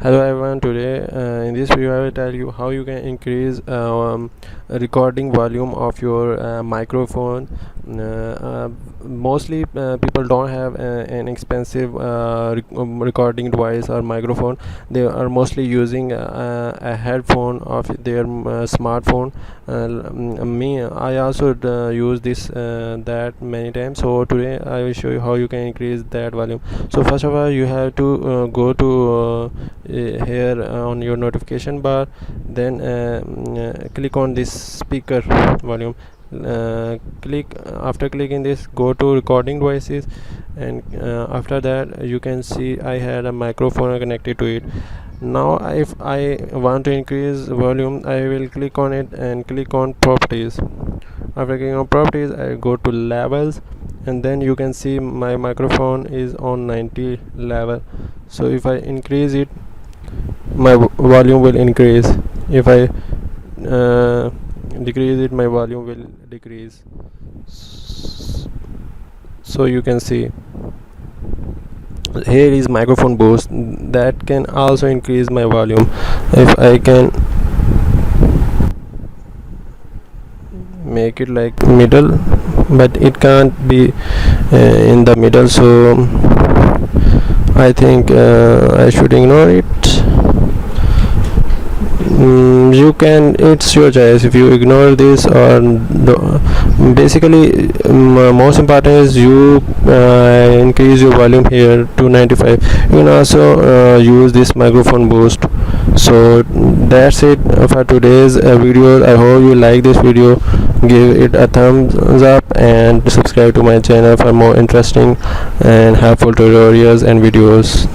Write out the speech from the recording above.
Hello everyone. Today in this video I will tell you how you can increase recording volume of your microphone. Mostly people don't have an expensive recording device or microphone. They are mostly using a headphone of their smartphone. I also use this that many times. So today I will show you how you can increase that volume. So first of all, you have to go to here on your notification bar, then click on this speaker volume. After clicking this, go to recording devices, and after that you can see I had a microphone connected to it. Now if I want to increase volume, I will click on it and click on properties. After clicking on properties, I go to levels, and then you can see my microphone is on 90 level. So if I increase it, my volume will increase. If I decrease it, my volume will decrease. So you can see here is microphone boost that can also increase my volume. If I can make it like middle, but it can't be in the middle, so I think I should ignore it. You can, it's your choice if you ignore this or basically most important is you increase your volume here to 95. You can also use this microphone boost. So that's it for today's video. I hope you like this video. Give it a thumbs up and subscribe to my channel for more interesting and helpful tutorials and videos.